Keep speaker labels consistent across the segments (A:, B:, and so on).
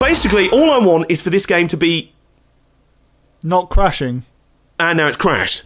A: Basically, all I want is for this game to be...
B: Not crashing.
A: And now it's crashed.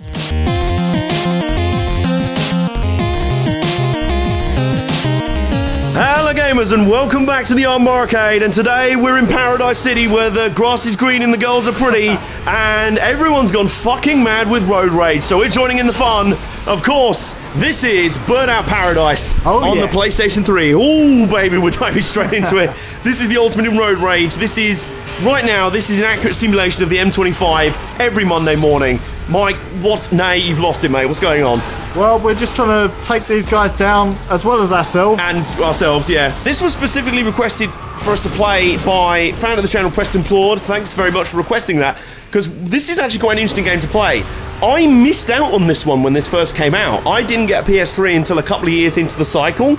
A: Hello gamers and welcome back to the Armbar Arcade, and today we're in Paradise City where the grass is green and the girls are pretty and everyone's gone fucking mad with road rage, so we're joining in the fun. Of course, this is Burnout Paradise on the PlayStation 3. Ooh baby, we're diving straight into it. This is the ultimate in road rage. This is an accurate simulation of the M25 every Monday morning. Mike, what? Nay, you've lost it, mate. What's going on?
B: Well, we're just trying to take these guys down as well as ourselves.
A: And ourselves, yeah. This was specifically requested for us to play by fan of the channel, Preston Plord. Thanks very much for requesting that, because this is actually quite an interesting game to play. I missed out on this one when this first came out. I didn't get a PS3 until a couple of years into the cycle,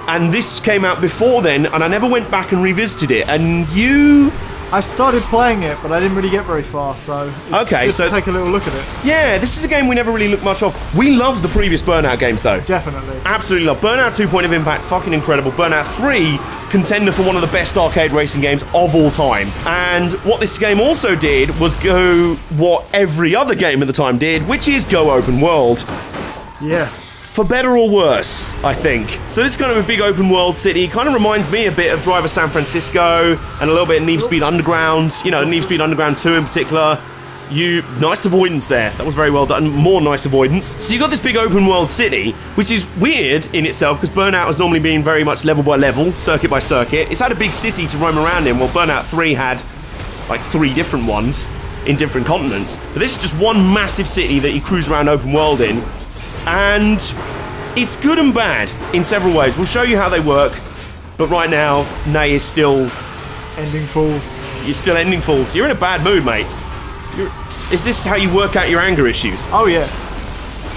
A: and this came out before then, and I never went back and revisited it. And you...
B: I started playing it, but I didn't really get very far, so it's good to take a little look at it.
A: Yeah, this is a game we never really looked much of. We love the previous Burnout games, though.
B: Definitely. Absolutely
A: love. Burnout 2 Point of Impact, fucking incredible. Burnout 3, contender for one of the best arcade racing games of all time. And what this game also did was go what every other game at the time did, which is go open world.
B: Yeah.
A: For better or worse, I think. So this is kind of a big open world city. Kind of reminds me a bit of Driver San Francisco and a little bit of Need for Speed Underground. You know, Need for Speed Underground 2 in particular. Nice avoidance there. That was very well done. More nice avoidance. So you've got this big open world city, which is weird in itself because Burnout has normally been very much level by level, circuit by circuit. It's had a big city to roam around in, while Burnout 3 had like 3 different ones in different continents. But this is just one massive city that you cruise around open world in. And it's good and bad in several ways. We'll show you how they work, but right now, Nay is still...
B: ending fools.
A: You're still ending fools. You're in a bad mood, mate. Is this how you work out your anger issues?
B: Oh, yeah.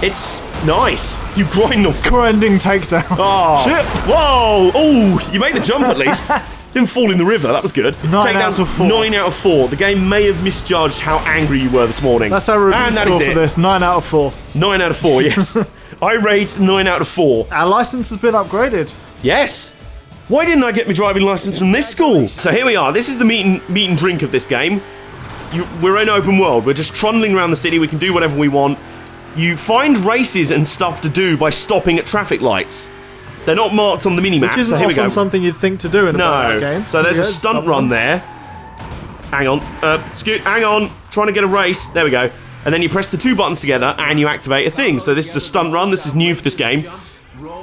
A: It's nice. You grind them.
B: Grinding takedown.
A: Oh. Shit. Whoa. Oh, you made the jump at least. Didn't fall in the river, that was good.
B: 9 out of 4.
A: 9 out of 4. The game may have misjudged how angry you were this morning.
B: That's our review score for this, 9 out of 4.
A: 9 out of 4, yes. I rate 9 out of 4.
B: Our license has been upgraded.
A: Yes. Why didn't I get my driving license from this school? So here we are. This is the meat and drink of this game. We're in open world. We're just trundling around the city. We can do whatever we want. You find races and stuff to do by stopping at traffic lights. They're not marked on the mini-map,
B: which isn't often something you'd think to do in a game.
A: So there's a stunt run there. Hang on. Hang on. Trying to get a race. There we go. And then you press the 2 buttons together and you activate a thing. So this is a stunt run. This is new for this game.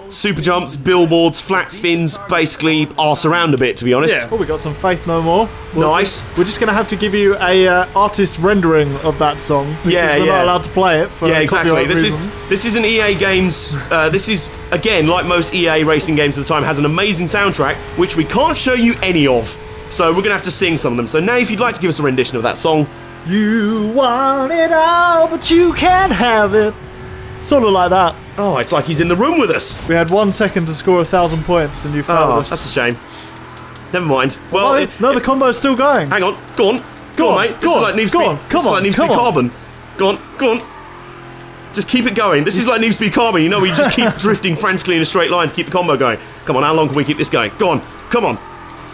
A: Super jumps, billboards, flat spins, basically arse around a bit, to be honest.
B: Yeah. Oh, we got some Faith No More.
A: Nice.
B: We're just going to have to give you a artist rendering of that song. Because we're not allowed to play it for
A: exactly.
B: reasons.
A: This is an EA Games. This is, again, like most EA racing games at the time, has an amazing soundtrack, which we can't show you any of. So we're going to have to sing some of them. So now, if you'd like to give us a rendition of that song.
B: You want it all, but you can't have it. Sort of like that.
A: Oh, it's like he's in the room with us.
B: We had 1 second to score 1,000 points and you failed us.
A: That's a shame. Never mind.
B: Well, no, the combo's still going.
A: Hang on. Go on, mate. This is like Need for Speed Carbon. Go on. Just keep it going. This is like Need for Speed Carbon. You know, we just keep drifting frantically in a straight line to keep the combo going. Come on, how long can we keep this going? Go on. Come on.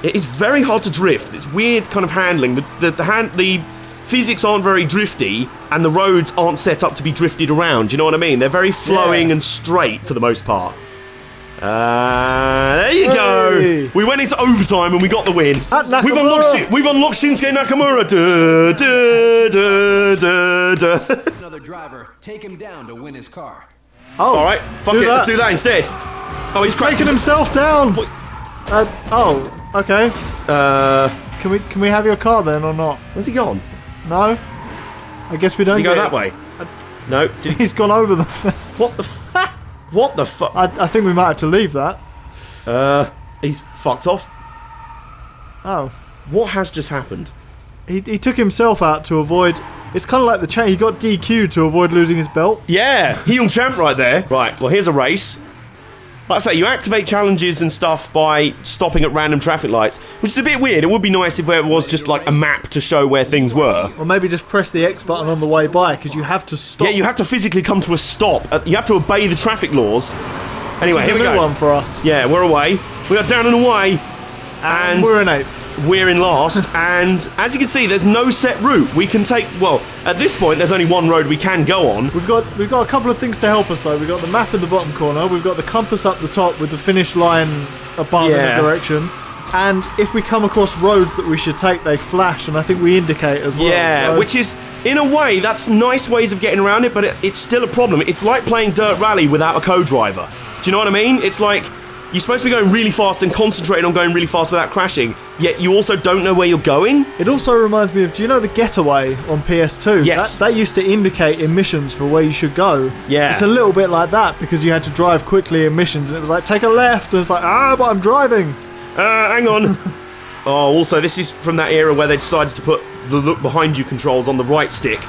A: It is very hard to drift. It's weird kind of handling. The physics aren't very drifty, and the roads aren't set up to be drifted around. You know what I mean? They're very flowing and straight for the most part. There you go. We went into overtime and we got the win. We've unlocked Shinsuke Nakamura.
C: Another driver, take him down to win his car.
A: Oh, all right. Fuck it. Let's do that instead. Oh,
B: he's taking himself down. Okay. Can we have your car then or not?
A: Where's he gone?
B: No. I guess we don't.
A: Did he go that way? No.
B: He's gone over the fence.
A: What the fuck? What the fuck?
B: I think we might have to leave that.
A: He's fucked off.
B: Oh.
A: What has just happened?
B: He took himself out to avoid... It's kind of like the chain. He got DQ'd to avoid losing his belt.
A: Yeah. Heel champ right there. Right. Well, here's a race. Like I say, you activate challenges and stuff by stopping at random traffic lights, which is a bit weird. It would be nice if there was just like a map to show where things were.
B: Or maybe just press the X button on the way by, because you have to stop.
A: Yeah, you have to physically come to a stop. You have to obey the traffic laws. Anyway, here we go.
B: One for us.
A: Yeah, we're away. We are down and away.
B: And we're in 8th.
A: we're in last, and as you can see, there's no set route. We can take, well, at this point, there's only one road we can go on.
B: We've got a couple of things to help us though. We've got the map in the bottom corner. We've got the compass up the top with the finish line above in the direction. And if we come across roads that we should take, they flash, and I think we indicate as well.
A: Yeah,
B: so.
A: which is, in a way, that's nice ways of getting around it, but it's still a problem. It's like playing Dirt Rally without a co-driver. Do you know what I mean? It's like, you're supposed to be going really fast and concentrating on going really fast without crashing, yet you also don't know where you're going.
B: It also reminds me of, do you know the Getaway on PS2?
A: Yes.
B: That used to indicate in missions for where you should go.
A: Yeah.
B: It's a little bit like that, because you had to drive quickly in missions, and it was like, take a left, and it's like, but I'm driving.
A: Hang on. Oh, also, this is from that era where they decided to put the look behind you controls on the right stick,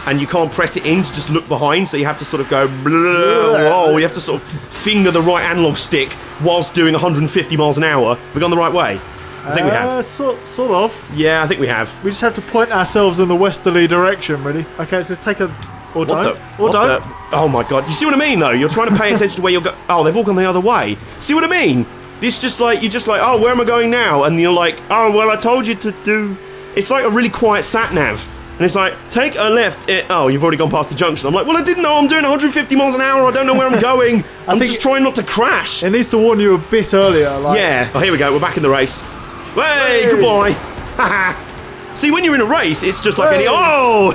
A: and you can't press it in to just look behind, so you have to sort of go, whoa, you have to sort of finger the right analog stick whilst doing 150 miles an hour. Have we gone the right way? I think we have.
B: Sort of.
A: Yeah, I think we have.
B: We just have to point ourselves in the westerly direction, really. Okay, so let's take a... Or don't.
A: Oh my god. You see what I mean, though? You're trying to pay attention to where you're going. Oh, they've all gone the other way. See what I mean? It's just like, you're just like, oh, where am I going now? And you're like, oh, well, I told you to do... It's like a really quiet sat-nav. And it's like, take a left. Oh, you've already gone past the junction. I'm like, well, I didn't know. I'm doing 150 miles an hour. I don't know where I'm going. I'm just trying not to crash.
B: It needs to warn you a bit earlier. Like...
A: Yeah. Oh, here we go. We're back in the race. Hey, goodbye. Haha. See, when you're in a race, it's just like any... Oh!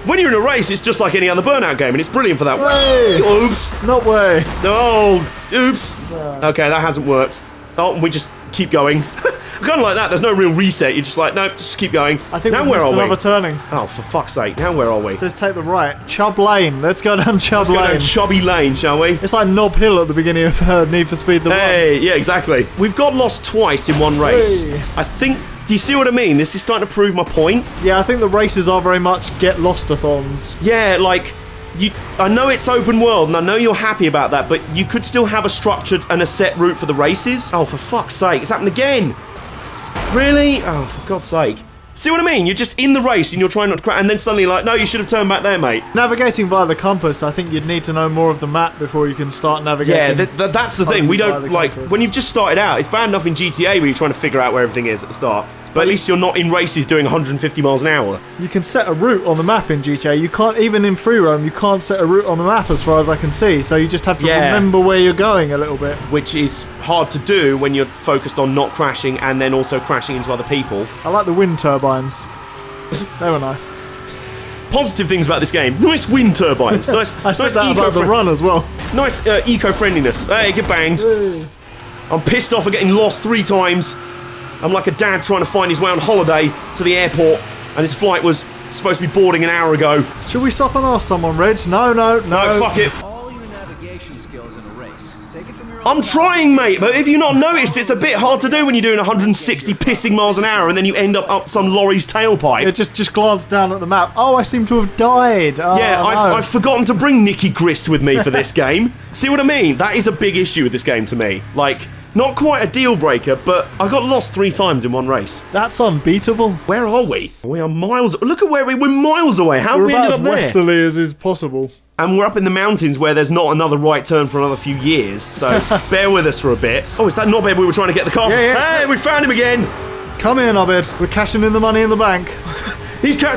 A: When you're in a race, it's just like any other Burnout game, and it's brilliant for that. Oops.
B: Not way.
A: Oh, oops. Okay, that hasn't worked. Oh, we just keep going. Kind of like that. There's no real reset. You're just like, no, just keep going.
B: I think
A: now
B: we missed another turning.
A: Oh, for fuck's sake. Now where are we?
B: It says take the right. Chubb Lane. Let's go down Chubb Lane.
A: Let's go down Chubby Lane, shall we?
B: It's like Knob Hill at the beginning of Need for Speed the
A: Hey, yeah, exactly. We've got lost twice in one race.
B: Hey.
A: I think... Do you see what I mean? This is starting to prove my point.
B: Yeah, I think the races are very much get lost-a-thons.
A: Yeah, like... I know it's open world, and I know you're happy about that, but you could still have a structured and a set route for the races. Oh, for fuck's sake, it's happened again. Really? Oh, for God's sake. See what I mean? You're just in the race and you're trying not to crash, and then suddenly like, no, you should have turned back there, mate.
B: Navigating via the compass, I think you'd need to know more of the map before you can start navigating.
A: Yeah, that's the thing. We don't, like, when you've just started out, it's bad enough in GTA where you're trying to figure out where everything is at the start. But at least you're not in races doing 150 miles an hour.
B: You can set a route on the map in GTA. You can't, even in free roam, you can't set a route on the map as far as I can see. So you just have to remember where you're going a little bit.
A: Which is hard to do when you're focused on not crashing and then also crashing into other people.
B: I like the wind turbines. They were nice.
A: Positive things about this game. Nice wind turbines. Nice,
B: I said
A: nice
B: that about the run as well.
A: Nice eco-friendliness. Hey, get banged.
B: Hey.
A: I'm pissed off at getting lost 3 times. I'm like a dad trying to find his way on holiday to the airport, and his flight was supposed to be boarding an hour ago.
B: Should we stop and ask someone, Reg? No,
A: fuck it.
C: All your navigation skills in a race. Take it from your
A: I'm trying, mate, but if you've not noticed, it's a bit hard to do when you're doing 160 pissing miles an hour and then you end up some lorry's tailpipe.
B: Yeah, just glance down at the map. Oh, I seem to have died. Oh,
A: yeah,
B: no.
A: I've forgotten to bring Nicky Grist with me for this game. See what I mean? That is a big issue with this game to me. Like, not quite a deal breaker, but I got lost 3 times in one race.
B: That's unbeatable.
A: Where are we? We are miles... Look at where we're miles away. How have we ended up there?
B: We're about as westerly as is possible.
A: And we're up in the mountains where there's not another right turn for another few years, so bear with us for a bit. Oh, is that knobhead we were trying to get the car from?
B: Yeah.
A: Hey, we found him again!
B: Come here, knobhead. We're cashing in the money in the bank.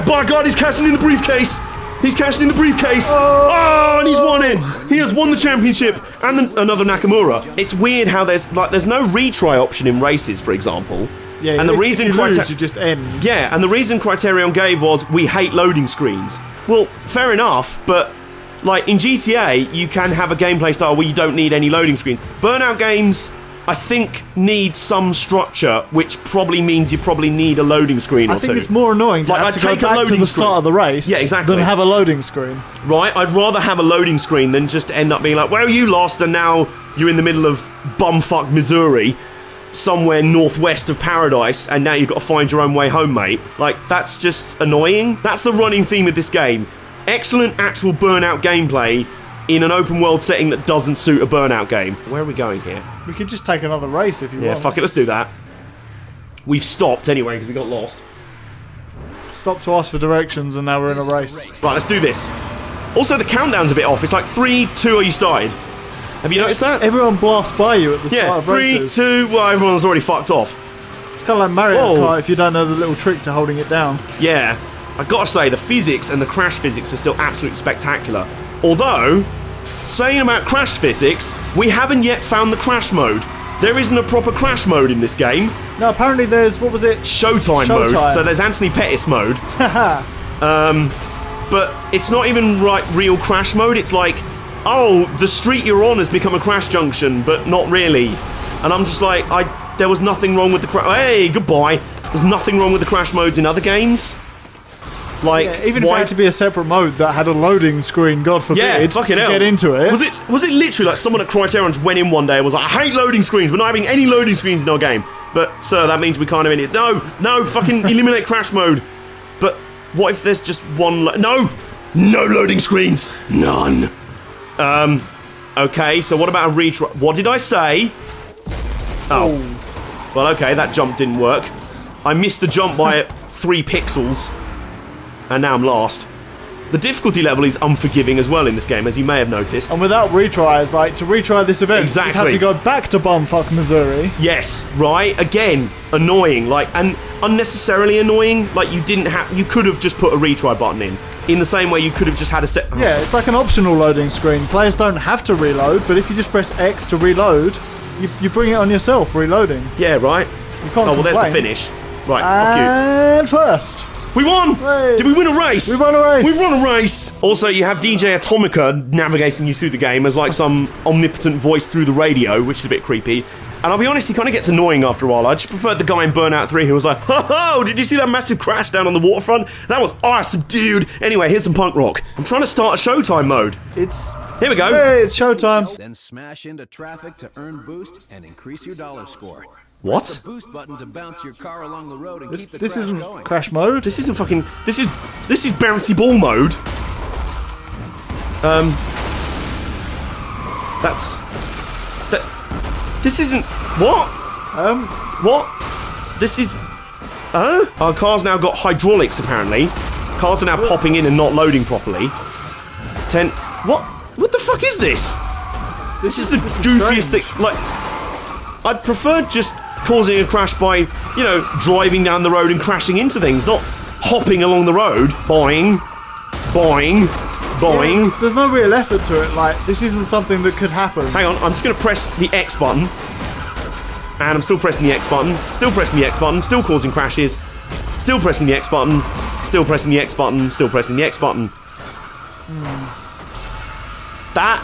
A: By God, he's cashing in the briefcase! He's cashing in the briefcase! Oh, and he's won it! He has won the championship! And then another Nakamura. It's weird how there's no retry option in races, for example.
B: Yeah,
A: and the
B: if
A: reason
B: you lose, you just end.
A: Yeah, and the reason Criterion gave was, we hate loading screens. Well, fair enough, but... like, in GTA, you can have a gameplay style where you don't need any loading screens. Burnout games, I think, need some structure, which probably means you probably need a loading screen or two.
B: I think it's more annoying to have to go back to the start of the race than have a loading screen.
A: Right, I'd rather have a loading screen than just end up being like, well, you lost and now you're in the middle of bumfuck Missouri, somewhere northwest of Paradise, and now you've got to find your own way home, mate. Like, that's just annoying. That's the running theme of this game. Excellent actual Burnout gameplay in an open world setting that doesn't suit a Burnout game. Where are we going here?
B: We could just take another race if you want.
A: Yeah, fuck it, let's do that. We've stopped anyway because we got lost.
B: Stop to ask for directions and now we're in a race.
A: Right, let's do this. Also, the countdown's a bit off. It's like 3, 2, are you started? Have you noticed that?
B: Everyone blasts by you at the start of races.
A: 3, 2, well, everyone's already fucked off.
B: kind of like Mario
A: Whoa.
B: Kart if you don't know the little trick to holding it down.
A: Yeah, I gotta say, the physics and the crash physics are still absolutely spectacular. Although, saying about crash physics, we haven't yet found the crash mode. There isn't a proper crash mode in this game.
B: No, apparently there's, what was it?
A: Showtime mode. So there's Anthony Pettis mode. But it's not even real crash mode. It's like, oh, the street you're on has become a crash junction, but not really. And I'm just like, there was nothing wrong with the crash. Hey, goodbye. There's nothing wrong with the crash modes in other games. Like,
B: yeah, even if it had to be a separate mode that had a loading screen, God forbid, to get into it.
A: Was it literally like someone at Criterion just went in one day and was like, I hate loading screens, we're not having any loading screens in our game. But, sir, that means we can't have any. No, fucking eliminate crash mode. But what if there's just one... No loading screens. None. Okay, so what about a retry? What did I say? Oh. Well, okay, that jump didn't work. I missed the jump by 3 pixels. And now I'm lost. The difficulty level is unforgiving as well in this game, as you may have noticed.
B: And without retries, like, to retry this event,
A: exactly.
B: you'd have to go back to bumfuck Missouri.
A: Yes, right? Again, annoying. Like, and unnecessarily annoying. Like, you could have just put a retry button in the same way you could have just had a set...
B: Yeah, it's like an optional loading screen. Players don't have to reload, but if you just press X to reload, you bring it on yourself, reloading.
A: Yeah, right?
B: You can't
A: well, there's the
B: complain.
A: finish. Right, fuck you.
B: And first...
A: We won!
B: Hey.
A: Did we win a race?
B: We won a race!
A: We won a race! Also, you have DJ Atomica navigating you through the game as like some omnipotent voice through the radio, which is a bit creepy. And I'll be honest, he kind of gets annoying after a while. I just preferred the guy in Burnout 3 who was like, ho, did you see that massive crash down on the waterfront? That was awesome, dude! Anyway, here's some punk rock. I'm trying to start a Showtime mode. Here we go.
B: Hey, it's showtime.
C: Then smash into traffic to earn boost and increase your dollar score.
A: What?
C: Press the boost button to bounce your car along the road and keep the
B: This
C: crash
B: isn't
C: going.
B: crash mode.
A: This isn't fucking... This is bouncy ball mode. This isn't... What? What? This is... Our car's now got hydraulics, apparently. Cars are now popping in and not loading properly. What? What the fuck is this? This is the goofiest thing. Like, I'd prefer just causing a crash by, you know, driving down the road and crashing into things, not hopping along the road. Boing. Boing. Boing.
B: Yeah, there's no real effort to it. Like, this isn't something that could happen.
A: Hang on, I'm just going to press the X button. And I'm still pressing the X button. Still pressing the X button. Still causing crashes. Still pressing the X button. Still pressing the X button. Still pressing the X button. That,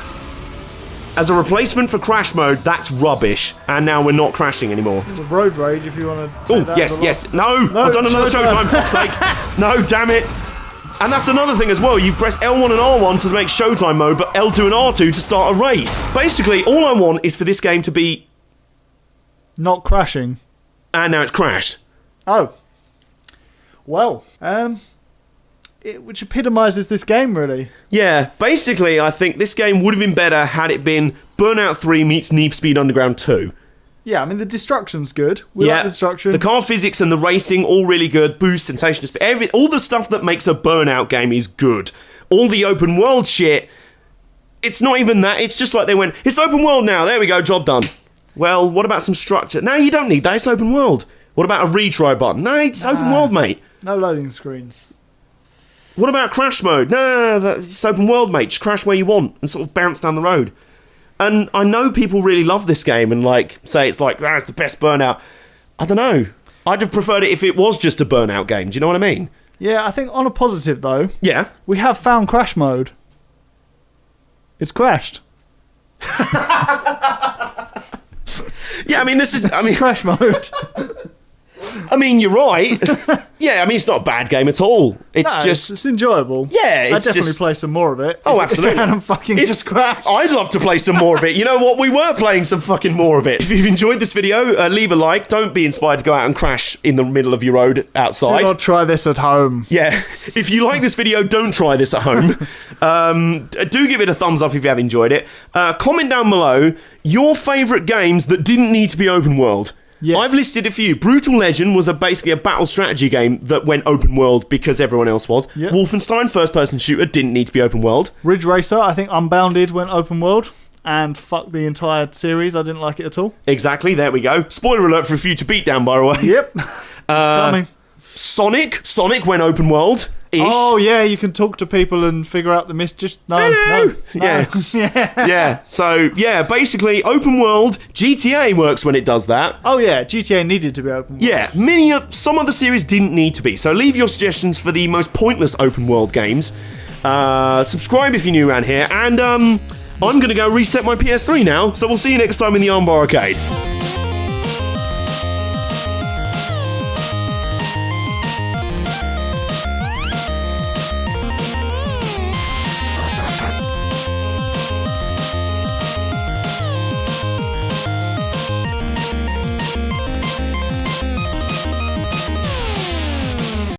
A: as a replacement for crash mode, that's rubbish. And now we're not crashing anymore.
B: There's a road rage if you want to.
A: Oh, yes. No, I've done another Showtime, fuck's sake. No, damn it. And that's another thing as well. You press L1 and R1 to make Showtime mode, but L2 and R2 to start a race. Basically, all I want is for this game to be...
B: not crashing.
A: And now it's crashed.
B: Oh. Well, which epitomises this game, really.
A: Yeah, basically, I think this game would have been better had it been Burnout 3 meets Need for Speed Underground 2.
B: Yeah, I mean, the destruction's good. We like the destruction.
A: The car physics and the racing, all really good. Boost, sensation, all the stuff that makes a Burnout game is good. All the open world shit, it's not even that. It's just like they went, it's open world now. There we go, job done. Well, what about some structure? No, you don't need that. It's open world. What about a retry button? No, it's open world, mate.
B: No loading screens.
A: What about crash mode? No, it's open world, mate. Just crash where you want and sort of bounce down the road. And I know people really love this game and like say it's like, it's the best Burnout. I don't know. I'd have preferred it if it was just a Burnout game. Do you know what I mean?
B: Yeah, I think on a positive though,
A: yeah,
B: we have found crash mode. It's crashed.
A: Yeah, I mean, this is
B: crash mode.
A: I mean, you're right. Yeah, I mean, it's not a bad game at all.
B: It's enjoyable.
A: Yeah,
B: I'd definitely play some more of it.
A: Oh, absolutely.
B: If it hadn't fucking just crashed.
A: I'd love to play some more of it. You know what? We were playing some fucking more of it. If you've enjoyed this video, leave a like. Don't be inspired to go out and crash in the middle of your road outside.
B: Do not try this at home.
A: Yeah. If you like this video, don't try this at home. Do give it a thumbs up if you have enjoyed it. Comment down below your favourite games that didn't need to be open world. Yes. I've listed a few. Brutal Legend was basically a battle strategy game that went open world because everyone else was. Yep. Wolfenstein, first-person shooter, didn't need to be open world.
B: Ridge Racer, I think Unbounded went open world. and fuck the entire series. I didn't like it at all.
A: Exactly, there we go. Spoiler alert for a future beatdown, by the way.
B: Yep. It's coming.
A: Sonic went open world.
B: Oh yeah, you can talk to people and figure out the mischief. No.
A: Yeah. Yeah. So yeah, basically open world. GTA works when it does that.
B: Oh yeah, GTA needed to be open world.
A: Yeah, some of the series didn't need to be. So leave your suggestions for the most pointless open world games. Subscribe if you're new around here, and I'm gonna go reset my PS3 now. So we'll see you next time in the Armbar Arcade.